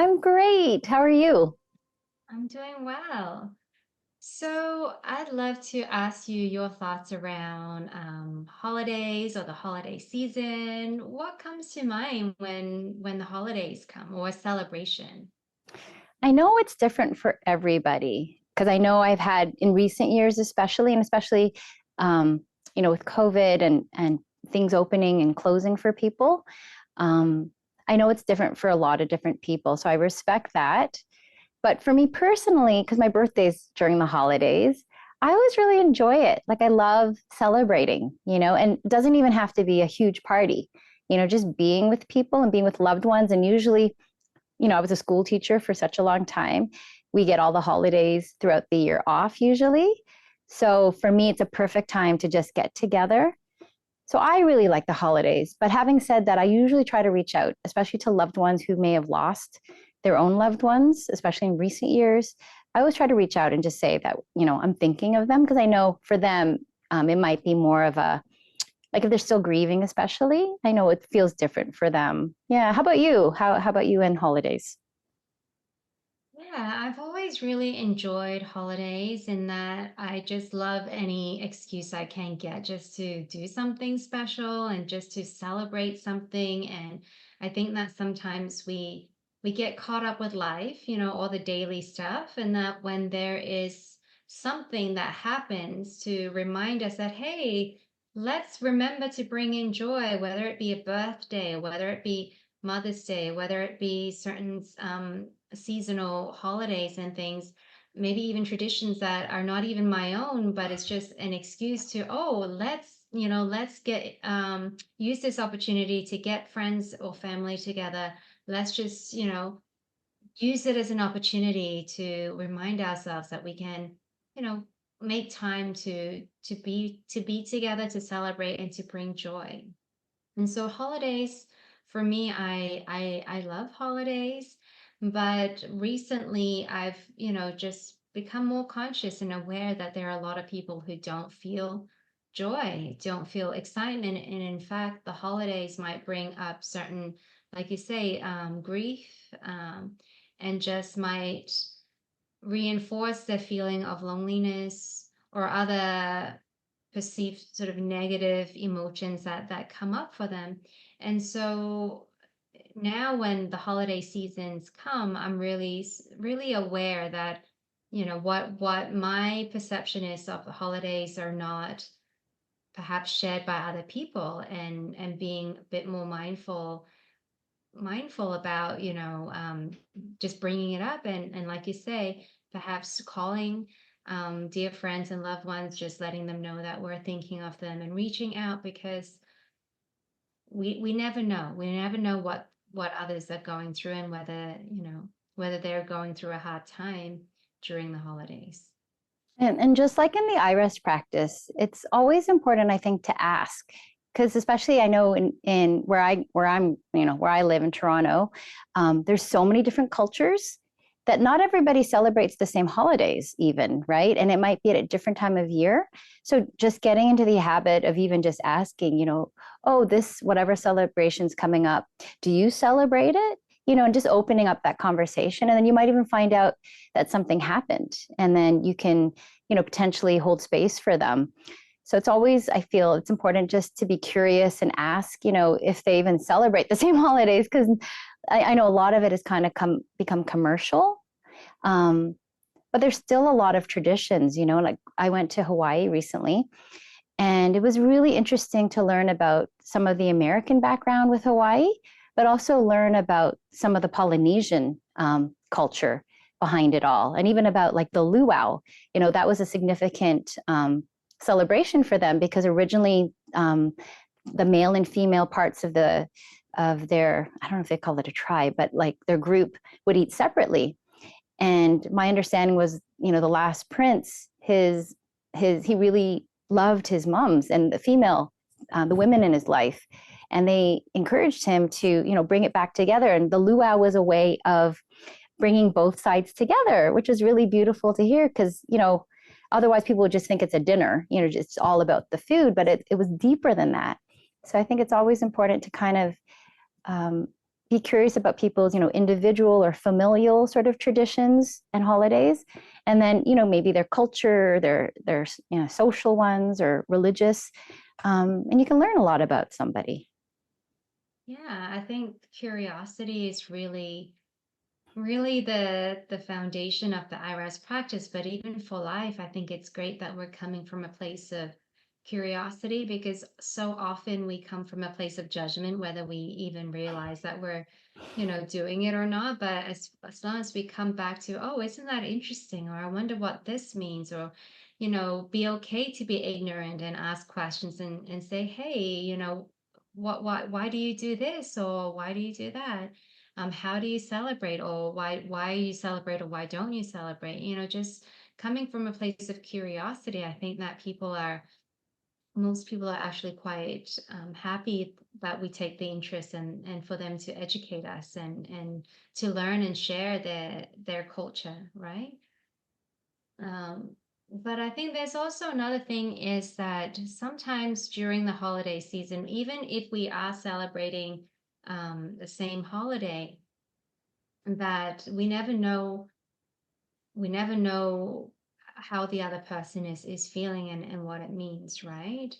I'm great. How are you? I'm doing well. So, I'd love to ask you your thoughts around holidays or the holiday season. What comes to mind when the holidays come or a celebration? I know it's different for everybody because I know I've had in recent years, especially, um, with COVID and things opening and closing for people. Um, I know it's different for a lot of different people, so I respect that. But for me personally, because my birthday's during the holidays, I always really enjoy it. Like I love celebrating, and it doesn't even have to be a huge party. Just being with people and being with loved ones, and usually I was a school teacher for such a long time. We get all the holidays throughout the year off usually. So for me, it's a perfect time to just get together. So I really like the holidays. But having said that, I usually try to reach out, especially to loved ones who may have lost their own loved ones, especially in recent years. I always try to reach out and just say that, I'm thinking of them because I know for them, it might be more of a like if they're still grieving, especially, I know it feels different for them. Yeah. How about you? How about you and holidays? Yeah, I've always really enjoyed holidays in that I just love any excuse I can get just to do something special and just to celebrate something. And I think that sometimes we get caught up with life, all the daily stuff, and that when there is something that happens to remind us that, hey, let's remember to bring in joy, whether it be a birthday, whether it be Mother's Day, whether it be certain seasonal holidays and things, maybe even traditions that are not even my own, but it's just an excuse to, oh, let's get use this opportunity to get friends or family together. Let's just, use it as an opportunity to remind ourselves that we can, you know, make time to be together, to celebrate and to bring joy. And so holidays for me, I love holidays, but recently I've, just become more conscious and aware that there are a lot of people who don't feel joy, don't feel excitement. And in fact, the holidays might bring up certain, like you say, grief, and just might reinforce the feeling of loneliness or other perceived sort of negative emotions that come up for them. And so now when the holiday seasons come, I'm really aware that what my perception is of the holidays are not perhaps shared by other people, and being a bit more mindful about just bringing it up, and like you say, perhaps calling dear friends and loved ones, just letting them know that we're thinking of them and reaching out, because we never know what others are going through, and whether they're going through a hard time during the holidays. And just like in the iRest practice, it's always important, I think, to ask. Because especially I know in where I live in Toronto, there's so many different cultures that not everybody celebrates the same holidays, even, right? And it might be at a different time of year. So just getting into the habit of even just asking, oh, this whatever celebration's coming up, do you celebrate it? And just opening up that conversation. And then you might even find out that something happened. And then you can, potentially hold space for them. So it's always, I feel it's important just to be curious and ask, if they even celebrate the same holidays, because I know a lot of it has kind of become commercial. Um, but there's still a lot of traditions, like I went to Hawaii recently, and it was really interesting to learn about some of the American background with Hawaii, but also learn about some of the Polynesian culture behind it all, and even about like the luau. That was a significant celebration for them because originally the male and female parts of their, I don't know if they call it a tribe, but like their group would eat separately. And my understanding was, the last prince, he really loved his moms and the women in his life, and they encouraged him to, bring it back together. And the luau was a way of bringing both sides together, which is really beautiful to hear because, otherwise people would just think it's a dinner, just all about the food, but it was deeper than that. So I think it's always important to kind of um, be curious about people's, individual or familial sort of traditions and holidays. And then, maybe their culture, their social ones or religious. And you can learn a lot about somebody. Yeah, I think curiosity is really the foundation of the iRest practice. But even for life, I think it's great that we're coming from a place of curiosity, because so often we come from a place of judgment, whether we even realize that we're, doing it or not. But as long as we come back to, oh, isn't that interesting? Or I wonder what this means, or, be okay to be ignorant and ask questions, and say, hey, why do you do this? Or why do you do that? How do you celebrate, or why you celebrate, or why don't you celebrate? Just coming from a place of curiosity, I think that most people are actually quite happy that we take the interest, and for them to educate us, and to learn and share their culture, right? Um, but I think there's also another thing, is that sometimes during the holiday season, even if we are celebrating the same holiday, that we never know how the other person is feeling, and what it means, right?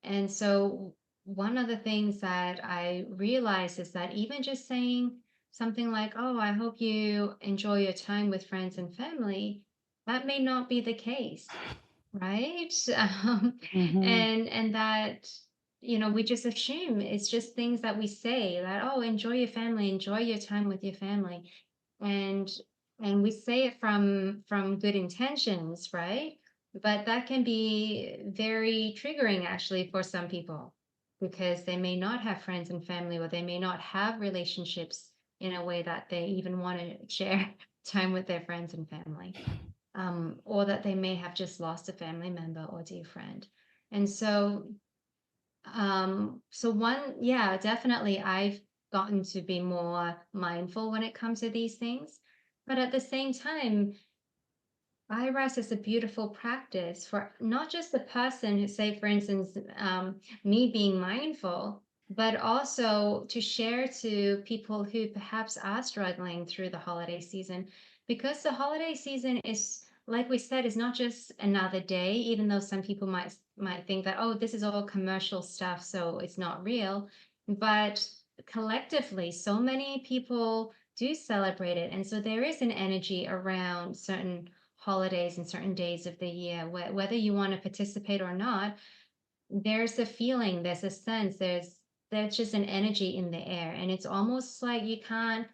And so one of the things that I realized is that even just saying something like, oh, I hope you enjoy your time with friends and family, that may not be the case, right? Mm-hmm. And that, we just assume it's just things that we say, that, oh, enjoy your family, enjoy your time with your family. And and we say it from good intentions, right? But that can be very triggering actually for some people, because they may not have friends and family, or they may not have relationships in a way that they even want to share time with their friends and family, or that they may have just lost a family member or dear friend. And so one, yeah, definitely I've gotten to be more mindful when it comes to these things. But at the same time, iRest is a beautiful practice for not just the person who, say, for instance, me being mindful, but also to share to people who perhaps are struggling through the holiday season. Because the holiday season is, like we said, is not just another day, even though some people might think that, oh, this is all commercial stuff, so it's not real. But collectively, so many people do celebrate it. And so there is an energy around certain holidays and certain days of the year, whether you want to participate or not. There's a feeling, there's a sense, there's just an energy in the air, and it's almost like you can't,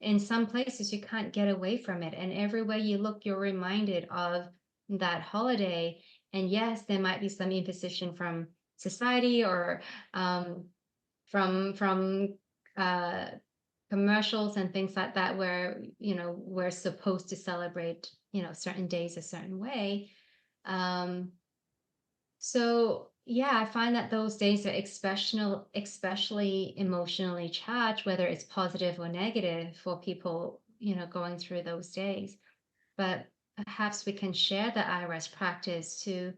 in some places you can't get away from it, and everywhere you look you're reminded of that holiday. And yes, there might be some imposition from society, or um, from uh, commercials and things like that, where we're supposed to celebrate certain days a certain way. um so yeah, I find that those days are especially emotionally charged, whether it's positive or negative, for people going through those days. But perhaps we can share the iRest practice to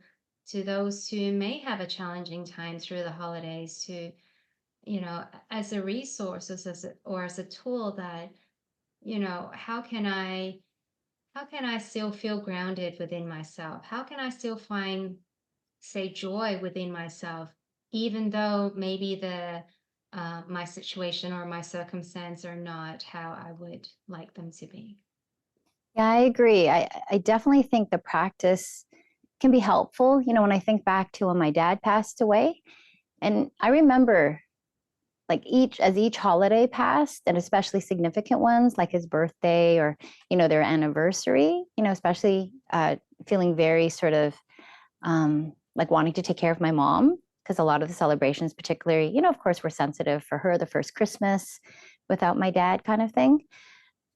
those who may have a challenging time through the holidays, to as a resource, or as a tool, that how can I still feel grounded within myself? How can I still find, say, joy within myself, even though maybe the my situation or my circumstance are not how I would like them to be. Yeah, I agree. I definitely think the practice can be helpful. When I think back to when my dad passed away, and I remember like each holiday passed, and especially significant ones like his birthday or their anniversary, especially feeling very sort of like wanting to take care of my mom, because a lot of the celebrations, particularly, of course, were sensitive for her, the first Christmas without my dad kind of thing.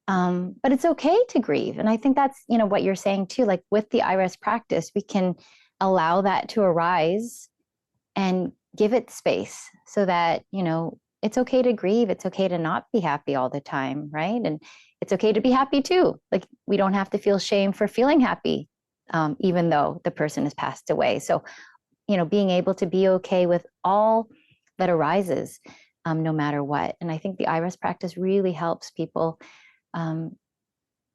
But it's okay to grieve. And I think that's, what you're saying too, like with the iRest practice, we can allow that to arise and give it space so that, it's okay to grieve. It's okay to not be happy all the time, right? And it's okay to be happy too. Like we don't have to feel shame for feeling happy, even though the person has passed away. So, being able to be okay with all that arises. no matter what. And I think the iRest practice really helps people um,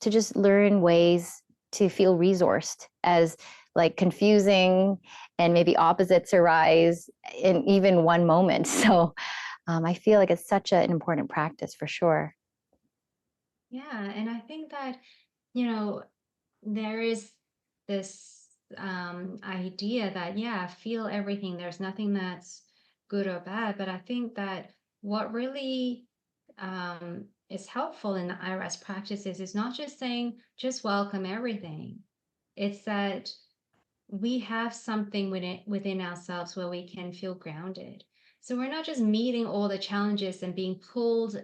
to just learn ways to feel resourced as like confusing and maybe opposites arise in even one moment. So I feel like it's such an important practice for sure. Yeah, and I think that, you know, there is this idea that, yeah, feel everything. There's nothing that's good or bad. But I think that what really is helpful in the IRS practices is not just saying, just welcome everything. It's that we have something within ourselves where we can feel grounded. So we're not just meeting all the challenges and being pulled,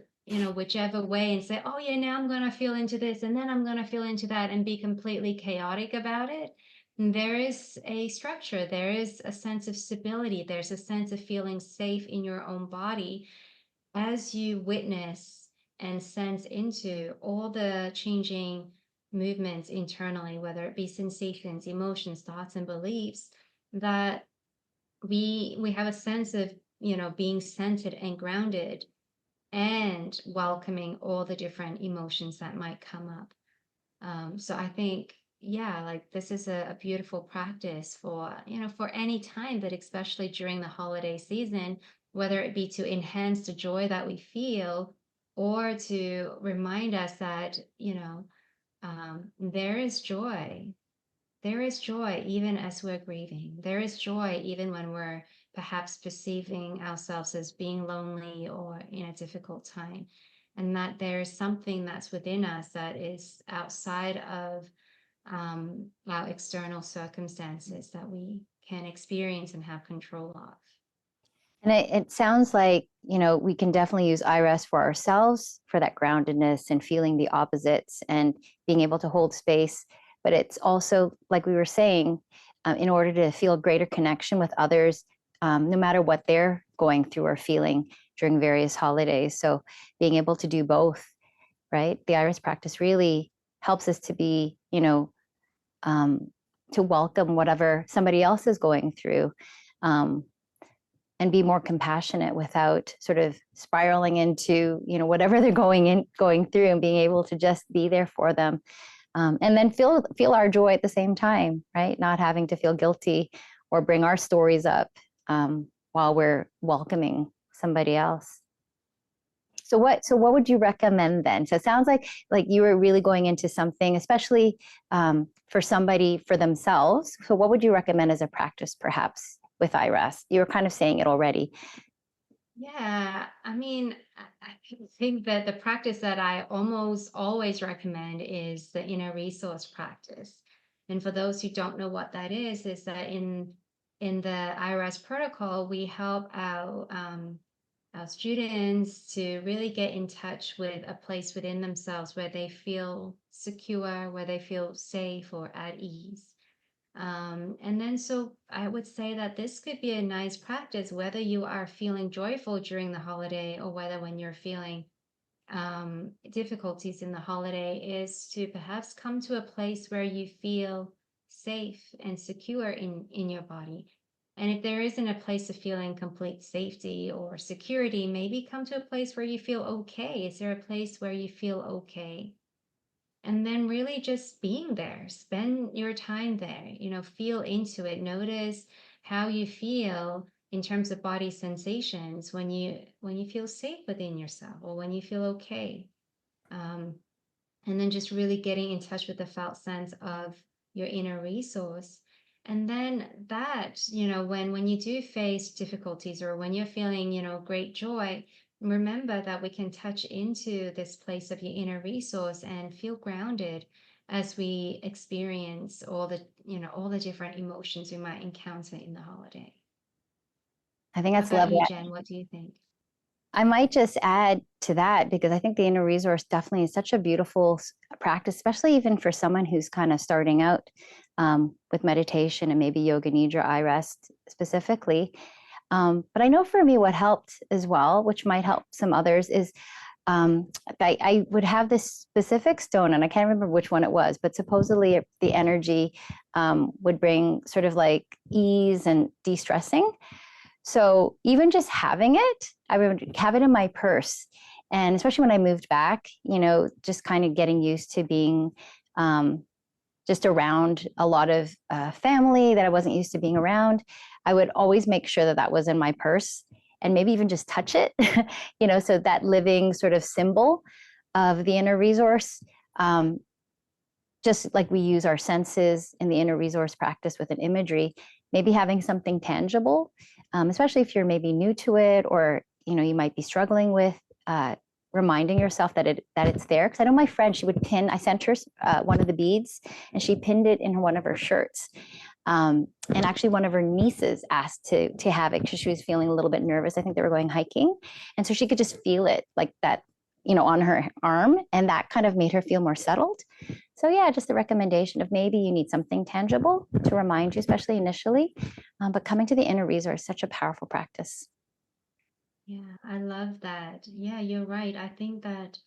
whichever way and say, oh yeah, now I'm going to feel into this and then I'm going to feel into that and be completely chaotic about it. And there is a structure, there is a sense of stability, there's a sense of feeling safe in your own body as you witness and sense into all the changing movements internally, whether it be sensations, emotions, thoughts, and beliefs, that we have a sense of being centered and grounded and welcoming all the different emotions that might come up. So I think, yeah, like this is a beautiful practice for, for any time, but especially during the holiday season, whether it be to enhance the joy that we feel or to remind us that, there is joy. There is joy even as we're grieving. There is joy even when we're perhaps perceiving ourselves as being lonely or in a difficult time. And that there is something that's within us that is outside of our external circumstances that we can experience and have control of. And it sounds like, we can definitely use iRest for ourselves for that groundedness and feeling the opposites and being able to hold space. But it's also, like we were saying, in order to feel greater connection with others, no matter what they're going through or feeling during various holidays. So being able to do both, right? The iRest practice really helps us to be, um, to welcome whatever somebody else is going through. Um, and be more compassionate without sort of spiraling into whatever they're going through, and being able to just be there for them, and then feel our joy at the same time, right? Not having to feel guilty or bring our stories up while we're welcoming somebody else. So what would you recommend then? So it sounds like you were really going into something, especially for somebody for themselves. So what would you recommend as a practice, perhaps with iRest? You were kind of saying it already. Yeah, I mean, I think that the practice that I almost always recommend is the inner resource practice. And for those who don't know what that is that in the IRS protocol, we help our students to really get in touch with a place within themselves where they feel secure, where they feel safe or at ease. And then, so I would say that this could be a nice practice, whether you are feeling joyful during the holiday or whether when you're feeling difficulties in the holiday, is to perhaps come to a place where you feel safe and secure in your body. And if there isn't a place of feeling complete safety or security, maybe come to a place where you feel okay. Is there a place where you feel okay? And then really just being there, spend your time there, feel into it, notice how you feel in terms of body sensations when you feel safe within yourself or when you feel okay. um, and then just really getting in touch with the felt sense of your inner resource. And then that, when you do face difficulties or when you're feeling, great joy, remember that we can touch into this place of your inner resource and feel grounded as we experience all the different emotions we might encounter in the holiday. I think How that's about lovely. you, Jen? What do you think? I might just add to that, because I think the inner resource definitely is such a beautiful practice, especially even for someone who's kind of starting out with meditation and maybe yoga nidra, iRest specifically. But I know for me, what helped as well, which might help some others, is I would have this specific stone, and I can't remember which one it was, but supposedly the energy would bring sort of like ease and de-stressing. So even just having it, I would have it in my purse. And especially when I moved back, just kind of getting used to being um, just around a lot of family that I wasn't used to being around, I would always make sure that that was in my purse and maybe even just touch it, so that living sort of symbol of the inner resource. Um, just like we use our senses in the inner resource practice with an imagery, maybe having something tangible, especially if you're maybe new to it, or you might be struggling with reminding yourself that it's there. Because I know my friend, she would pin. I sent her one of the beads, and she pinned it in one of her shirts. And actually, one of her nieces asked to have it because she was feeling a little bit nervous. I think they were going hiking, and so she could just feel it like that, on her arm, and that kind of made her feel more settled. So yeah, just the recommendation of maybe you need something tangible to remind you, especially initially. But coming to the inner resource, such a powerful practice. Yeah, I love that. Yeah, you're right. I think that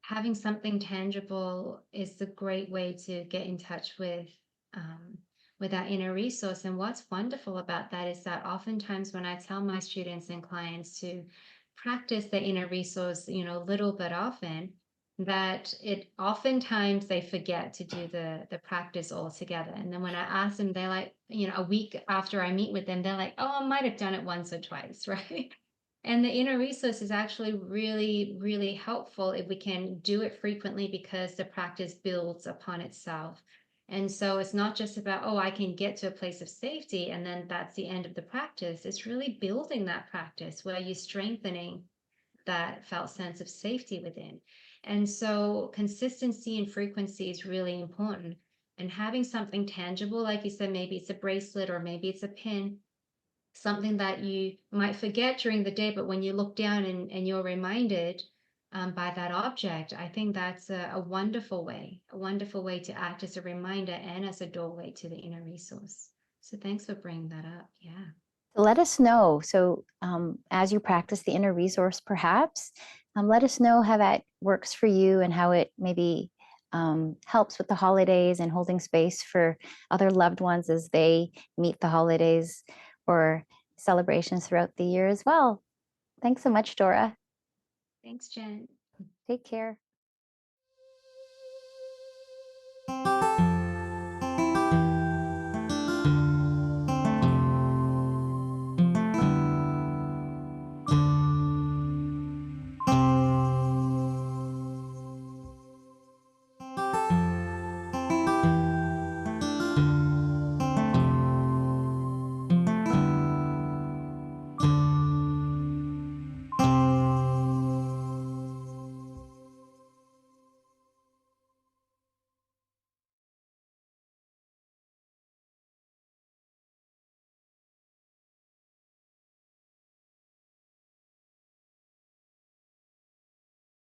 having something tangible is a great way to get in touch um, with that inner resource. And what's wonderful about that is that oftentimes when I tell my students and clients to practice the inner resource, little but often, that it oftentimes they forget to do the practice altogether. And then when I ask them, they're like, a week after I meet with them, they're like, oh, I might have done it once or twice, right? And the inner resource is actually really, really helpful if we can do it frequently because the practice builds upon itself. And so it's not just about, oh, I can get to a place of safety and then that's the end of the practice. It's really building that practice where you're strengthening that felt sense of safety within. And so consistency and frequency is really important. And having something tangible, like you said, maybe it's a bracelet or maybe it's a pin, something that you might forget during the day, but when you look down and you're reminded by that object, I think that's a wonderful way to act as a reminder and as a doorway to the inner resource. So thanks for bringing that up. Yeah. So let us know. So as you practice the inner resource, perhaps let us know how that works for you and how it maybe helps with the holidays and holding space for other loved ones as they meet the holidays or celebrations throughout the year as well. Thanks so much, Dora. Thanks, Jen. Take care.